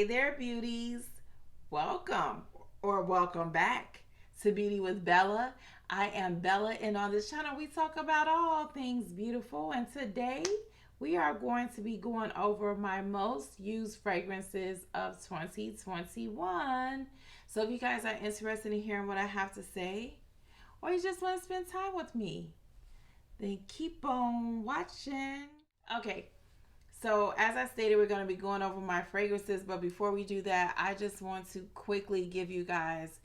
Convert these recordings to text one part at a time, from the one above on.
there, beauties. Welcome or welcome back to Beauty with Bella. I am Bella, and on this channel, we talk about all things beautiful. And today, we are going to be going over my most used fragrances of 2021. So, if you guys are interested in hearing what I have to say, or you just want to spend time with me, then keep on watching. Okay, so as I stated, we're going to be going over my fragrances, but before we do that, I just want to quickly give you guys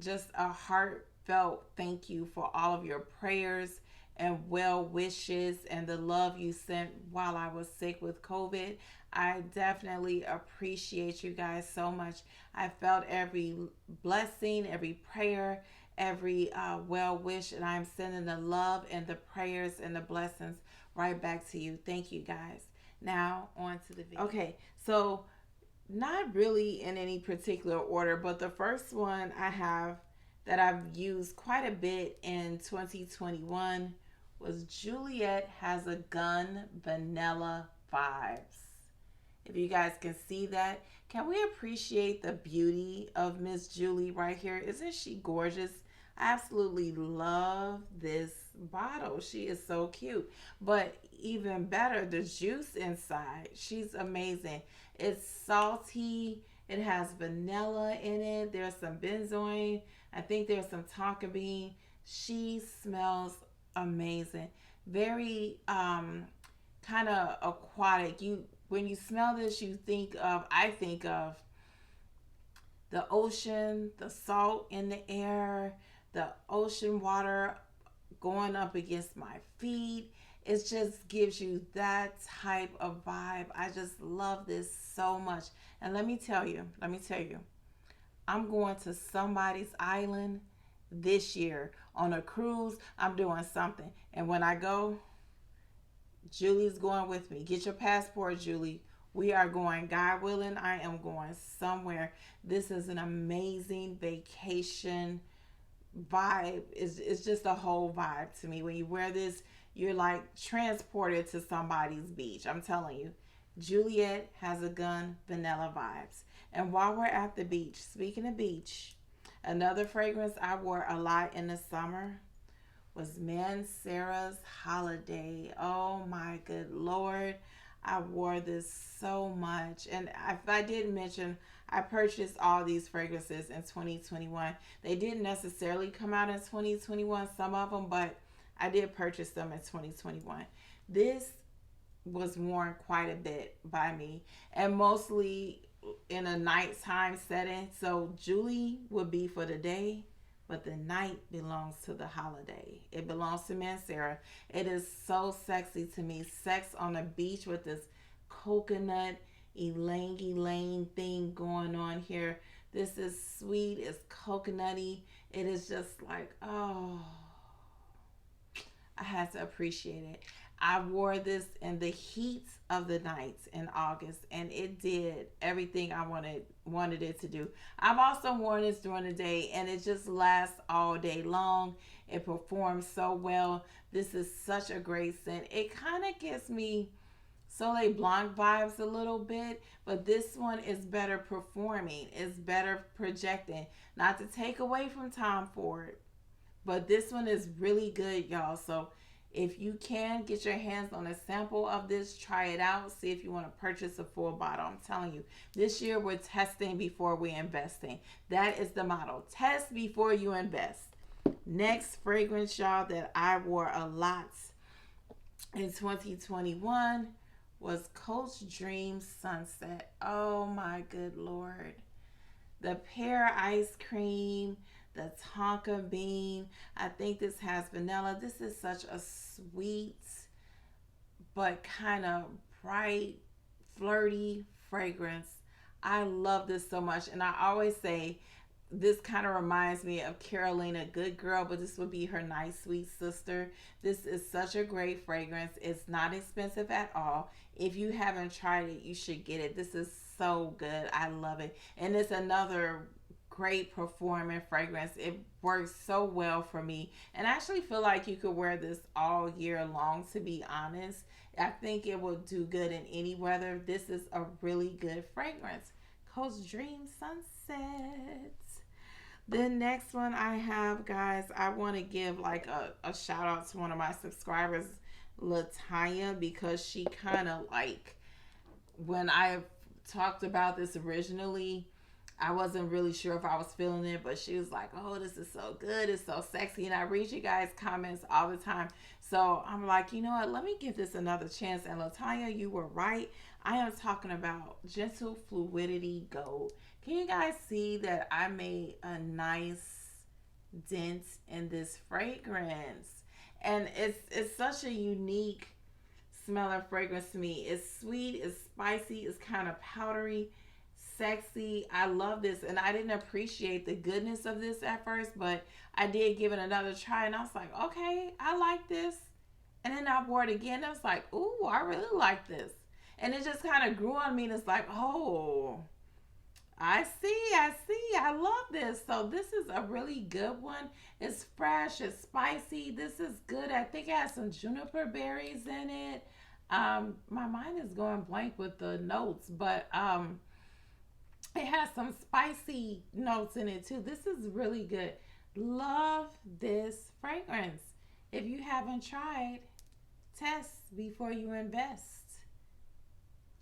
just a heartfelt thank you for all of your prayers and well wishes and the love you sent while I was sick with COVID. I definitely appreciate you guys so much. I felt every blessing, every prayer, every well wish, and I'm sending the love and the prayers and the blessings right back to you. Thank you guys. Now on to the video. Okay, so not really in any particular order, but the first one I have that I've used quite a bit in 2021 was Juliette Has a Gun Vanilla Vibes. If you guys can see that, can we appreciate the beauty of Miss Julie right here? Isn't she gorgeous? I absolutely love this bottle. She is so cute. But even better, the juice inside. She's amazing. It's salty. It has vanilla in it. There's some benzoin. I think there's some tonka bean. She smells amazing. Very kind of aquatic. When you smell this, I think of the ocean, the salt in the air, the ocean water going up against my feet. It just gives you that type of vibe. I just love this so much. And let me tell you, I'm going to somebody's island this year on a cruise. I'm doing something. And when I go, Julie's going with me. Get your passport, Julie. We are going, God willing, I am going somewhere. This is an amazing vacation vibe. It's just a whole vibe to me. When you wear this, you're like transported to somebody's beach. I'm telling you, Juliette Has a Gun Vanilla Vibes. And while we're at the beach, speaking of beach, another fragrance I wore a lot in the summer was Mancera's Holiday. Oh my good Lord. I wore this so much. And if I didn't mention, I purchased all these fragrances in 2021. They didn't necessarily come out in 2021, some of them, but I did purchase them in 2021. This was worn quite a bit by me, and mostly in a nighttime setting. So Julie would be for the day, but the night belongs to the holiday. It belongs to Mancera. It is so sexy to me. Sex on the beach with this coconut ylang-ylang thing going on here. This is sweet. It's coconutty. It is just like, oh, I had to appreciate it. I wore this in the heat of the nights in August, and it did everything I wanted it to do. I've also worn this during the day, and it just lasts all day long. It performs so well. This is such a great scent. It kind of gives me Soleil Blanc vibes a little bit, but this one is better performing. It's better projecting. Not to take away from Tom Ford, but this one is really good, y'all. So if you can get your hands on a sample of this, try it out. See if you want to purchase a full bottle. I'm telling you, this year we're testing before we're investing. That is the motto. Test before you invest. Next fragrance, y'all, that I wore a lot in 2021 was Coach Dream Sunset. Oh my good Lord. The pear ice cream, the tonka bean. I think this has vanilla. This is such a sweet but kind of bright, flirty fragrance. I love this so much. And I always say this kind of reminds me of Carolina Good Girl, but this would be her nice, sweet sister. This is such a great fragrance. It's not expensive at all. If you haven't tried it, you should get it. This is so good. I love it. And it's another great performing fragrance. It works so well for me, and I actually feel like you could wear this all year long, to be honest. I think it will do good in any weather. This is a really good fragrance. Coast Dream Sunset. The next one I have, guys, I want to give like a shout out to one of my subscribers, Latanya, because she kind of like, when I talked about this originally, I wasn't really sure if I was feeling it, but she was like, oh, this is so good. It's so sexy. And I read you guys' comments all the time. So I'm like, you know what? Let me give this another chance. And Latanya, you were right. I am talking about Gentle Fluidity Gold. Can you guys see that I made a nice dent in this fragrance? And it's such a unique smelling fragrance to me. It's sweet, it's spicy, it's kind of powdery, sexy. I love this, and I didn't appreciate the goodness of this at first, but I did give it another try, and I was like, okay, I like this. And then I wore it again, and I was like, ooh, I really like this. And it just kind of grew on me, and it's like, oh, I see. I love this. So this is a really good one. It's fresh. It's spicy. This is good. I think it has some juniper berries in it. My mind is going blank with the notes, but it has some spicy notes in it too. This is really good. Love this fragrance. If you haven't tried, test before you invest.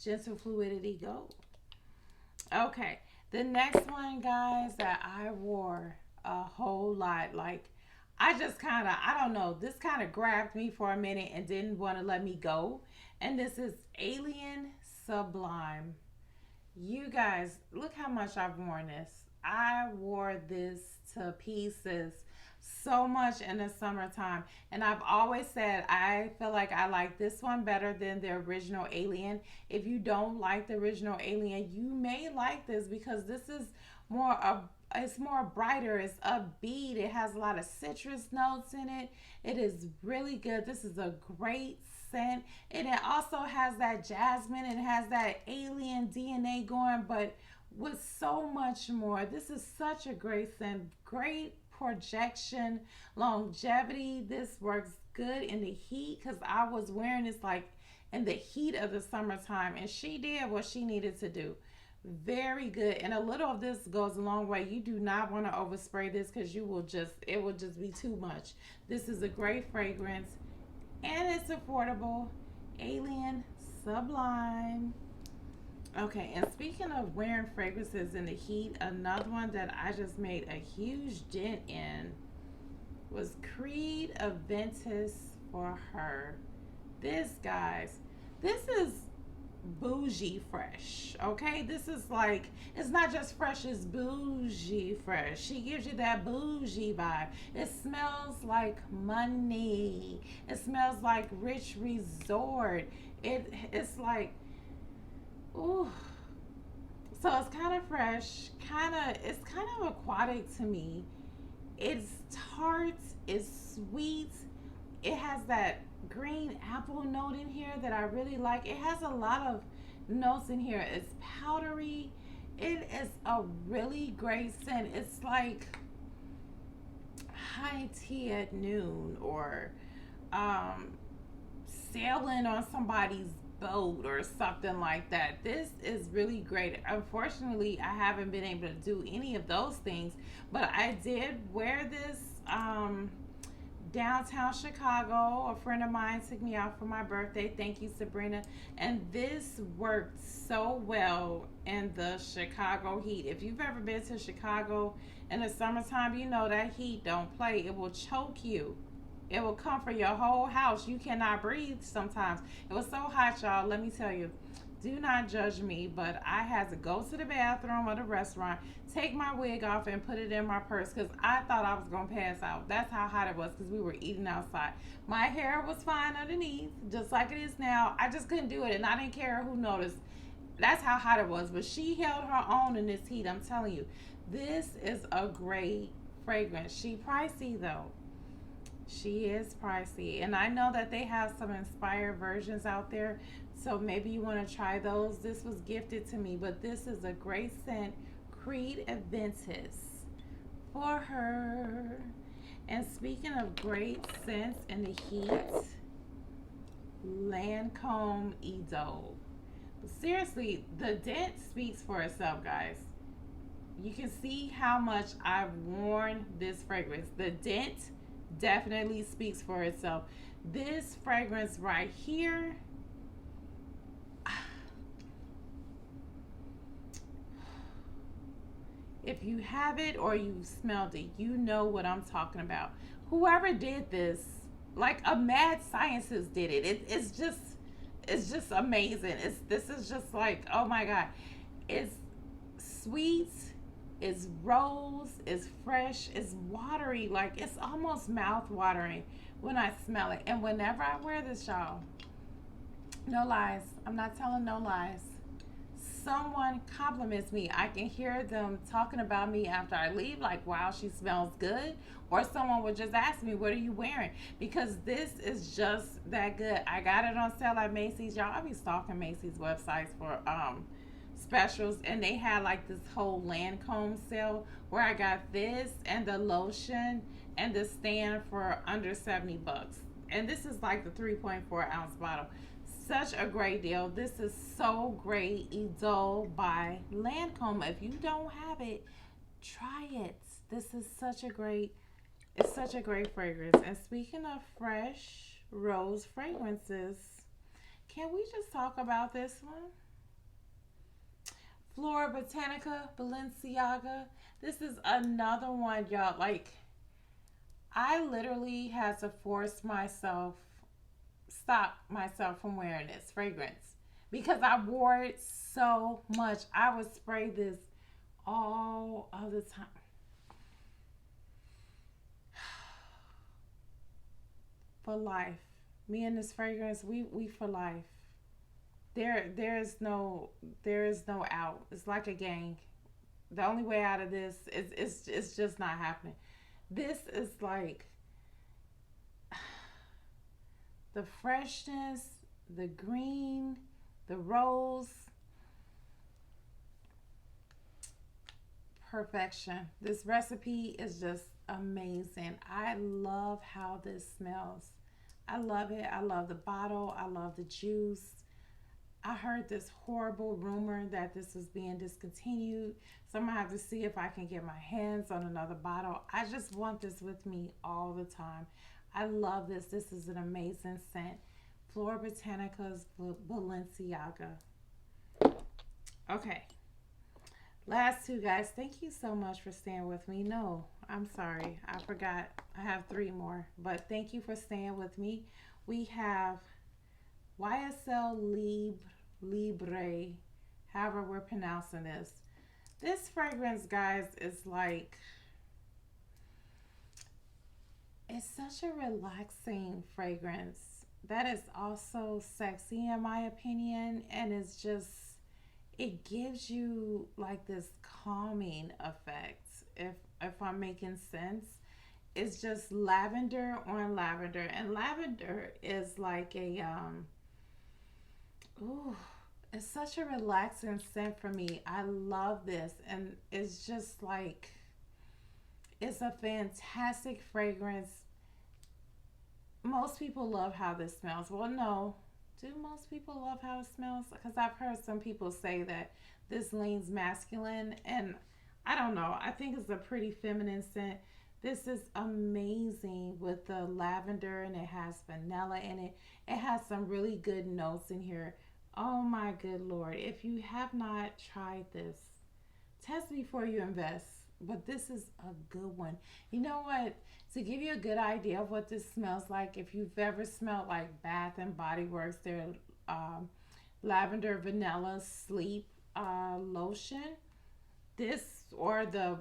Gentle Fluidity Gold. Okay, the next one, guys, that I wore a whole lot, like, I just kind of, I don't know, this kind of grabbed me for a minute and didn't want to let me go. And this is Alien Sublime. You guys, look how much I've worn this. I wore this to pieces so much in the summertime, and I've always said I feel like I like this one better than the original Alien. If you don't like the original Alien, you may like this because this is more of, it's more brighter, it's upbeat, it has a lot of citrus notes in it. It is really good. This is a great scent, and it also has that jasmine, it has that alien DNA going, but with so much more. This is such a great scent, great projection, longevity. This works good in the heat because I was wearing this like in the heat of the summertime, and she did what she needed to do. Very good. And a little of this goes a long way. You do not want to overspray this because you will just, it will just be too much. This is a great fragrance and it's affordable. Alien Sublime. Okay, and speaking of wearing fragrances in the heat, another one that I just made a huge dent in was Creed Aventus for her. This, guys, this is bougie fresh, okay? This is like, it's not just fresh, it's bougie fresh. She gives you that bougie vibe. It smells like money. It smells like rich resort. It's like, ooh. So it's kind of fresh, it's kind of aquatic to me. It's tart, it's sweet. It has that green apple note in here that I really like. It has a lot of notes in here. It's powdery. It is a really great scent. It's like high tea at noon, or sailing on somebody's boat or something like that. This is really great. Unfortunately, I haven't been able to do any of those things, but I did wear this downtown Chicago. A friend of mine took me out for my birthday. Thank you, Sabrina. And this worked so well in the Chicago heat. If you've ever been to Chicago in the summertime, you know that heat don't play. It will choke you. It will come for your whole house. You cannot breathe sometimes. It was so hot, y'all. Let me tell you. Do not judge me, but I had to go to the bathroom or the restaurant, take my wig off, and put it in my purse because I thought I was going to pass out. That's how hot it was because we were eating outside. My hair was fine underneath, just like it is now. I just couldn't do it, and I didn't care who noticed. That's how hot it was, but she held her own in this heat. I'm telling you, this is a great fragrance. She pricey, though. She is pricey, and I know that they have some inspired versions out there, so maybe you want to try those. This was gifted to me, but this is a great scent. Creed Aventus for her. And speaking of great scents in the heat, Lancome Idôle. Seriously, the dent speaks for itself, guys. You can see how much I've worn this fragrance. The dent definitely speaks for itself. This fragrance right here, if you have it or you've smelled it, you know what I'm talking about. Whoever did this, like a mad scientist did it. It's just amazing. This is just like, oh my god. It's sweet, it's rose, it's fresh, it's watery, like it's almost mouth watering when I smell it. And whenever I wear this, y'all, no lies, I'm not telling no lies, someone compliments me, I can hear them talking about me after I leave, like, wow, she smells good. Or someone would just ask me, what are you wearing? Because this is just that good. I got it on sale at Macy's. Y'all, I be stalking Macy's websites for specials, and they had like this whole Lancome sale where I got this and the lotion and the stand for under 70 bucks. And this is like the 3.4 ounce bottle. Such a great deal. This is so great. Idôle by Lancome. If you don't have it, try it. This is such a great, it's such a great fragrance. And speaking of fresh rose fragrances, can we just talk about this one? Florabotanica Balenciaga. This is another one, y'all. Like, I literally had to stop myself from wearing this fragrance because I wore it so much. I would spray this all of the time. For life. Me and this fragrance, we for life. There is no out. It's like a gang. The only way out of this is it's just not happening. This is like the freshness, the green, the rose, perfection. This recipe is just amazing. I love how this smells. I love it. I love the bottle. I love the juice. I heard this horrible rumor that this was being discontinued. So I'm going to have to see if I can get my hands on another bottle. I just want this with me all the time. I love this. This is an amazing scent. Florabotanica's Balenciaga. Okay. Last two, guys. Thank you so much for staying with me. No, I'm sorry. I forgot. I have three more. But thank you for staying with me. We have Ysl Lib Libre, however we're pronouncing this. This fragrance, guys, is like, it's such a relaxing fragrance that is also sexy in my opinion, and it's just, it gives you like this calming effect, if I'm making sense. It's just lavender on lavender, and lavender is like a ooh, it's such a relaxing scent for me. I love this, and it's just like, it's a fantastic fragrance. Most people love how this smells. Well, no. Do most people love how it smells? Because I've heard some people say that this leans masculine, and I don't know. I think it's a pretty feminine scent. This is amazing with the lavender, and it has vanilla in it. It has some really good notes in here. Oh my good Lord. If you have not tried this, test before you invest. But this is a good one. You know what? To give you a good idea of what this smells like, if you've ever smelled like Bath and Body Works, their lavender vanilla sleep lotion, this, or the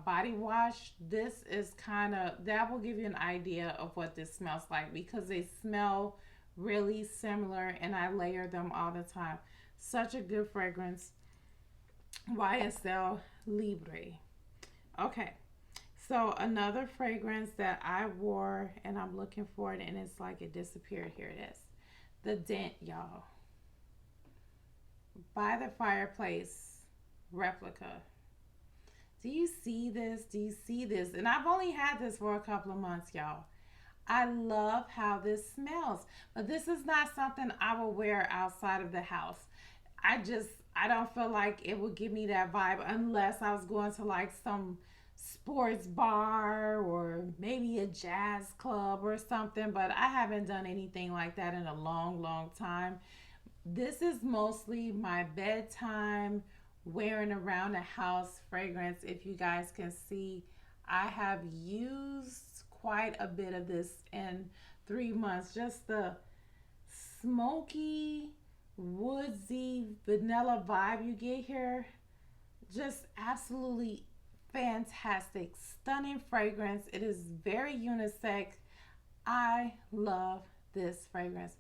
body wash, this is kind of, that will give you an idea of what this smells like, because they smell really similar, and I layer them all the time. Such a good fragrance. Ysl Libre. Okay, so another fragrance that I wore, and I'm looking for it, and it's like it disappeared. Here it is. The Dent, y'all. By the Fireplace replica. Do you see this? Do you see this? And I've only had this for a couple of months, y'all. I love how this smells, but this is not something I will wear outside of the house. I don't feel like it would give me that vibe unless I was going to like some sports bar or maybe a jazz club or something, but I haven't done anything like that in a long, long time. This is mostly my bedtime, wearing around the house fragrance. If you guys can see, I have used quite a bit of this in 3 months. Just the smoky, woodsy, vanilla vibe you get here. Just absolutely fantastic. Stunning fragrance. It is very unisex. I love this fragrance.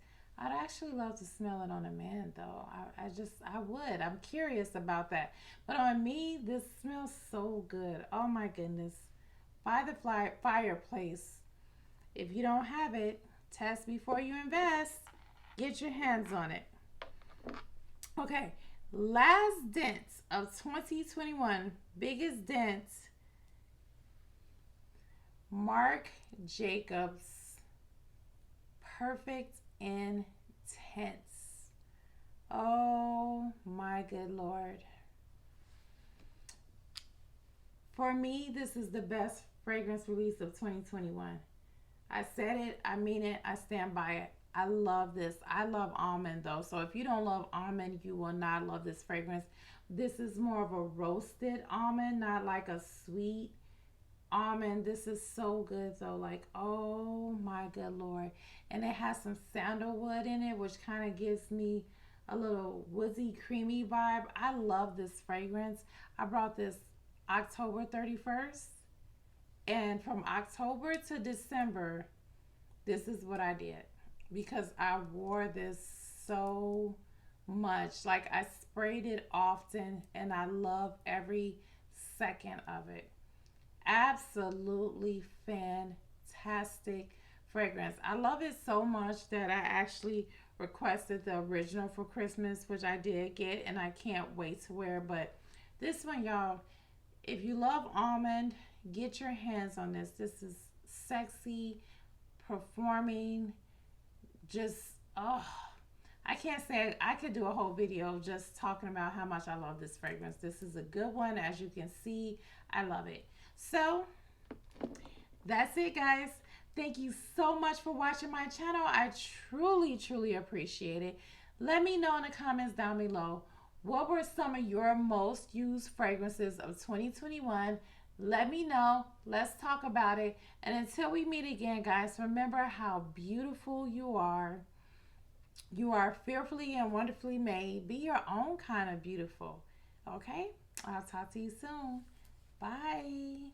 I'd actually love to smell it on a man though. I would. I'm curious about that. But on me, this smells so good. Oh my goodness. By the fireplace. If you don't have it, test before you invest. Get your hands on it. Okay. Last dent of 2021. Biggest dent. Marc Jacobs. Perfect Intense. Oh my good Lord. For me, this is the best fragrance release of 2021. I said it, I mean it, I stand by it. I love this. I love almond though. So if you don't love almond, you will not love this fragrance. This is more of a roasted almond, not like a sweet almond. This is so good though. Like, oh my good Lord. And it has some sandalwood in it, which kind of gives me a little woodsy, creamy vibe. I love this fragrance. I brought this October 31st. And from October to December, this is what I did. Because I wore this so much. Like I sprayed it often and I love every second of it. Absolutely fantastic fragrance. I love it so much that I actually requested the original for Christmas, which I did get, and I can't wait to wear. But this one, y'all, if you love almond, get your hands on this. This is sexy, performing, just, oh, I can't say I could do a whole video just talking about how much I love this fragrance. This is a good one. As you can see, I love it. So that's it, guys. Thank you so much for watching my channel. I truly, truly appreciate it. Let me know in the comments down below, what were some of your most used fragrances of 2021? Let me know. Let's talk about it. And until we meet again, guys, remember how beautiful you are. You are fearfully and wonderfully made. Be your own kind of beautiful. Okay? I'll talk to you soon. Bye.